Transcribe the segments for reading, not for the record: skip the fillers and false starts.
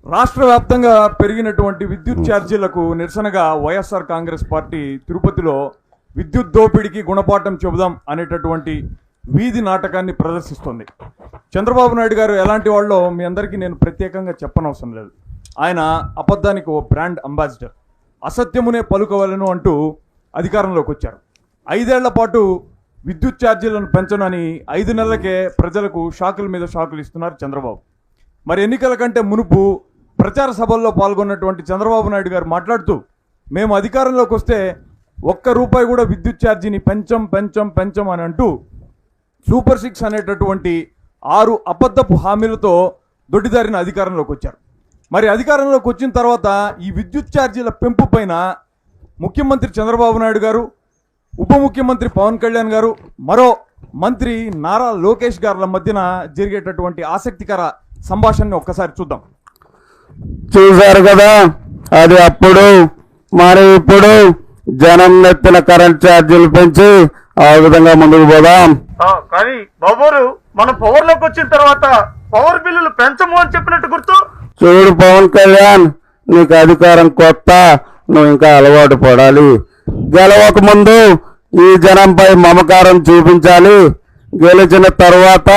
రాష్ట్ర వ్యాప్తంగా పెరిగినటువంటి విద్యుత్ ఛార్జీలకు నిరసనగా వైఎస్ఆర్ కాంగ్రెస్ పార్టీ తిరుపతిలో విద్యుత్ దోపిడీకి గుణపాఠం చెబుదాం అనేటటువంటి వీధి నాటకాన్ని ప్రదర్శిస్తోంది. చంద్రబాబు నాయుడు గారు ఎలాంటి వాళ్ళో మీ అందరికీ నేను ప్రత్యేకంగా చెప్పనవసరం లేదు. ఆయన అబద్ధానికి ఓ బ్రాండ్ అంబాసిడర్. అసత్యమునే పలుకోవాలను అంటూ అధికారంలోకి వచ్చారు. 5 ఏళ్ల పాటు విద్యుత్ ఛార్జీలను పెంచనని 5 నెలలకే ప్రజలకు షాకుల మీద షాకులు ఇస్తున్నారు చంద్రబాబు. మరి ఎన్నికల కంటే మునుపు ప్రచార సభల్లో పాల్గొన్నటువంటి చంద్రబాబు నాయుడు గారు మాట్లాడుతూ, మేము అధికారంలోకి వస్తే ₹1 కూడా విద్యుత్ ఛార్జీని పెంచం అని అంటూ సూపర్ 6 అనేటటువంటి 6 అబద్ధపు హామీలతో దొడ్డిదారిన అధికారంలోకి వచ్చారు. మరి అధికారంలోకి వచ్చిన తర్వాత ఈ విద్యుత్ ఛార్జీల పెంపు పైన ముఖ్యమంత్రి చంద్రబాబు నాయుడు గారు, ఉప ముఖ్యమంత్రి పవన్ కళ్యాణ్ గారు, మరో మంత్రి నారా లోకేష్ గారుల మధ్యన జరిగేటటువంటి ఆసక్తికర సంభాషణని ఒక్కసారి చూద్దాం. చూశారు కదా, అది అప్పుడు. మరి ఇప్పుడు జనం నెత్తిన కరెంట్ ఛార్జీలు పెంచి ఆ విధంగా ముందుకు పోదాం. కానీ బాబోరు, మనం పవర్ లోకి వచ్చిన తర్వాత పవర్ బిల్లులు పెంచము అని చెప్పినట్టు గుర్తు. చూడు పవన్ కళ్యాణ్, నీకు అధికారం కొత్త, నువ్వు ఇంకా అలవాటు పడాలి. గెలవక ముందు ఈ జనంపై మమకారం చూపించాలి. గెలిచిన తర్వాత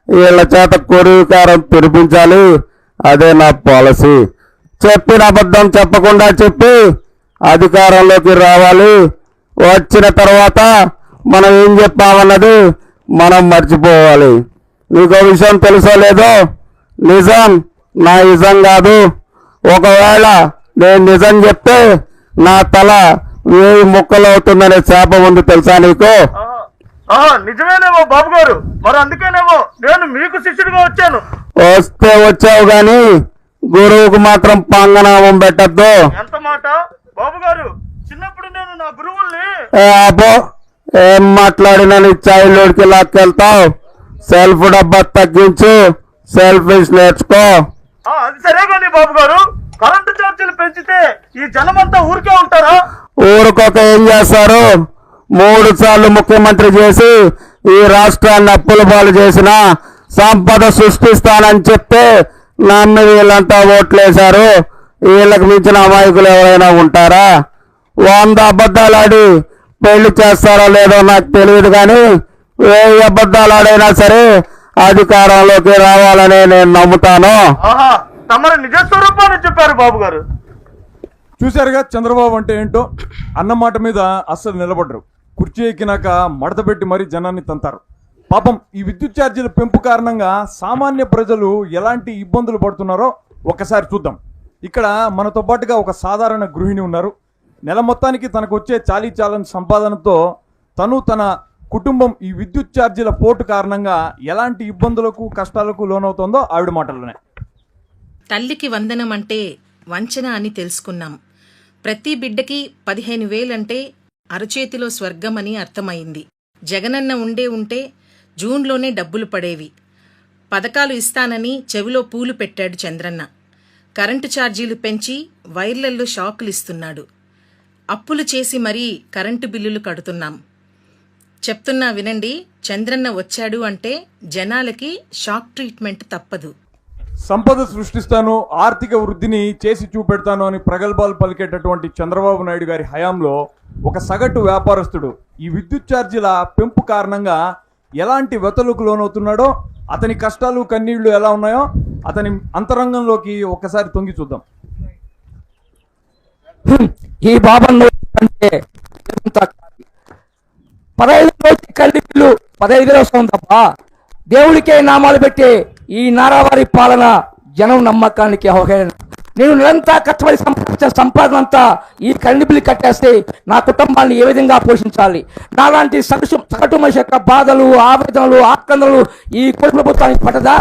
వీళ్ళ చేత కొరివికారం తెరిపించాలి. అదే నా పాలసీ. చెప్పిన అబద్ధం చెప్పకుండా చెప్పి అధికారంలోకి రావాలి. వచ్చిన తర్వాత మనం ఏం చెప్పామన్నది మనం మర్చిపోవాలి. నీకు విషయం తెలుసో లేదో, నిజం నా నిజం కాదు. ఒకవేళ నేను నిజం చెప్తే నా తల 1000 ముక్కలు అవుతుందనే శాపం ఉంది, తెలుసా నీకు? నిజమేనేమో బాబు గారు, మరి అందుకేనేమో నేను మీకు శిష్యుడిగా వచ్చాను. వస్తే వచ్చావు గాని గురువుకు మాత్రం పంగనామం పెట్టద్దు. ఎంత మాట బాబు గారు, చిన్నప్పుడు నేను నా గురువుల్ని. అబ్బో, ఏం మాట్లాడినా నీ చైల్డ్హుడ్కి లాక్కెళ్తావు. సెల్ఫ్ డబ్బా తగ్గించు, సెల్ఫిష్ నేర్చుకో. అది సరే కానీ బాబు గారు, కరెంటు ఛార్జీలు పెంచితే ఈ జనమంతా ఊరికే ఉంటారా? ఊరుకోక ఏం చేస్తారు? 3 సార్లు ముఖ్యమంత్రి చేసి ఈ రాష్ట్రాన్ని అప్పుల పాలు చేసిన, సంపద సృష్టిస్తానని చెప్తే నమ్మి వీళ్ళంతా ఓట్లేశారు. వీళ్ళకి మించిన అమాయకులు ఎవరైనా ఉంటారా? 100 అబద్ధాలు ఆడి పెళ్లి చేస్తారో లేదో నాకు తెలియదు, కానీ 1000 అబద్ధాలు ఆడైనా సరే అధికారంలోకి రావాలనే నేను నమ్ముతాను. తమరు నిజ స్వరూపాన్ని చెప్పారు బాబు గారు. చూశారుగా చంద్రబాబు అంటే ఏంటో. అన్నమాట మీద అస్సలు నిలబడరు. కుర్చీ ఎక్కినాక మడత పెట్టి మరీ జనాన్ని తంతారు. పాపం ఈ విద్యుత్ ఛార్జీల పెంపు కారణంగా సామాన్య ప్రజలు ఎలాంటి ఇబ్బందులు పడుతున్నారో ఒక్కసారి చూద్దాం. ఇక్కడ మనతో పాటుగా ఒక సాధారణ గృహిణి ఉన్నారు. నెల మొత్తానికి తనకు వచ్చే చాలీచాలని సంపాదనతో తను, తన కుటుంబం ఈ విద్యుత్ ఛార్జీల పోటు కారణంగా ఎలాంటి ఇబ్బందులకు కష్టాలకు లోనవుతుందో ఆవిడ మాటల్లోనే. తల్లికి వందనం అంటే వంచన అని తెలుసుకున్నాం. ప్రతి బిడ్డకి 15,000 అంటే అరచేతిలో స్వర్గం అని అర్థమైంది. జగనన్న ఉంటే జూన్లోనే డబ్బులు పడేవి. పథకాలు ఇస్తానని చెవిలో పూలు పెట్టాడు చంద్రన్న. కరెంటు ఛార్జీలు పెంచి వైర్లల్లో షాకులు ఇస్తున్నాడు. అప్పులు చేసి మరీ కరెంటు బిల్లులు కడుతున్నాం. చెప్తున్నా వినండి, చంద్రన్న వచ్చాడు అంటే జనాలకి షాక్ ట్రీట్మెంట్ తప్పదు. సంపద సృష్టిస్తాను, ఆర్థిక వృద్ధిని చేసి చూపెడతాను అని ప్రగల్భాలు పలికేటటువంటి చంద్రబాబు నాయుడు గారి హయాంలో ఒక సగటు వ్యాపారస్తుడు ఈ విద్యుత్ ఛార్జీల పెంపు కారణంగా ఎలాంటి వ్యతలకు లోనవుతున్నాడో, అతని కష్టాలు కన్నీళ్లు ఎలా ఉన్నాయో అతని అంతరంగంలోకి ఒక్కసారి తొంగి చూద్దాం. ఈ బాబన్ను అంటే 15 రోజులు కల్లిపిల్లు 15,000 వస్తుంది తప్ప దేవుడికే నామాలు పెట్టి ఈ నారావారి పాలన జనం నమ్మకానికి అవహేళన. నేను నిరంతరం కష్టపడి సంపాదించిన సంపాదన అంతా ఈ కరెంటు బిల్లు కట్టేస్తే నా కుటుంబాన్ని ఏ విధంగా పోషించాలి? నాలాంటి సగటు మనిషి యొక్క బాధలు, ఆవేదనలు, ఆక్రందనలు ఈ ప్రభుత్వానికి పట్టదా?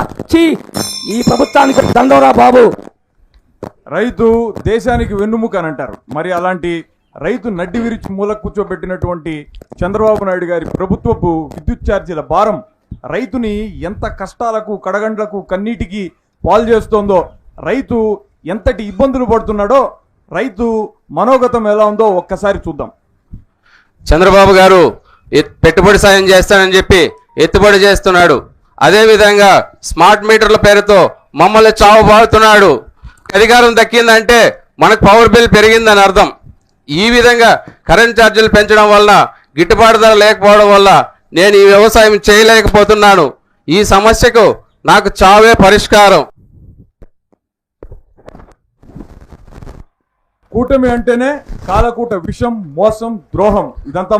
ఈ ప్రభుత్వానికి దండోరా బాబు. రైతు దేశానికి వెన్నుముక అని అంటారు. మరి అలాంటి రైతు నడ్డి విరిచి మూల కూర్చోబెట్టినటువంటి చంద్రబాబు నాయుడు గారి ప్రభుత్వపు విద్యుత్ ఛార్జీల భారం రైతుని ఎంత కష్టాలకు, కడగండ్లకు, కన్నీటికి పాలు చేస్తోందో, రైతు ఎంతటి ఇబ్బందులు పడుతున్నాడో, రైతు మనోగతం ఎలా ఉందో ఒక్కసారి చూద్దాం. చంద్రబాబు గారు పెట్టుబడి సాయం చేస్తానని చెప్పి ఎత్తుబడి చేస్తున్నాడు. అదేవిధంగా స్మార్ట్ మీటర్ల పేరుతో మమ్మల్ని చావుబాడుతున్నాడు. అధికారం దక్కిందంటే మనకు పవర్ బిల్ పెరిగిందని అర్థం. ఈ విధంగా కరెంట్ ఛార్జీలు పెంచడం వల్ల గిట్టుబాటు ధర లేకపోవడం వల్ల నేను ఈ వ్యవసాయం చేయలేకపోతున్నాను. ఈ సమస్యకు నాకు చావే పరిష్కారం. కూటమి అంటేనే కాలకూట విషం, మోసం, ద్రోహం. ఇదంతా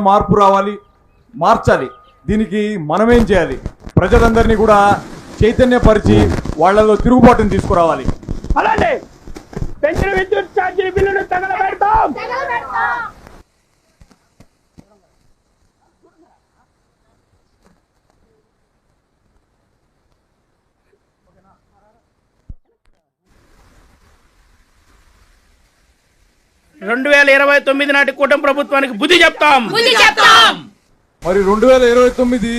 మార్చాలి. దీనికి మనమేం చేయాలి? ప్రజలందరినీ కూడా చైతన్యపరిచి వాళ్ళలో తిరుగుబాటుని తీసుకురావాలి. అలానే పెంచిన విద్యుత్ ఛార్జీల బిల్లును తగలబెడతాం. రెండు 2029 నాటి కూటమి ప్రభుత్వానికి బుద్ధి చెప్తాం. మరి 2029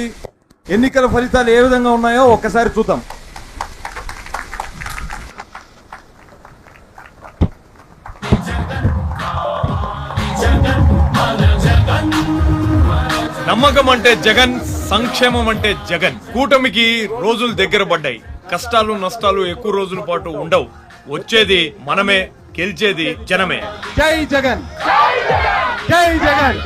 ఎన్నికల ఫలితాలు ఏ విధంగా ఉన్నాయో ఒక్కసారి చూద్దాం. నమ్మకం అంటే జగన్, సంక్షేమం అంటే జగన్. కూటమికి రోజులు దగ్గర పడ్డాయి. కష్టాలు నష్టాలు ఎక్కువ రోజుల పాటు ఉండవు. వచ్చేది మనమే, గెలిచేది జనమే. జై జగన్, జై జగన్.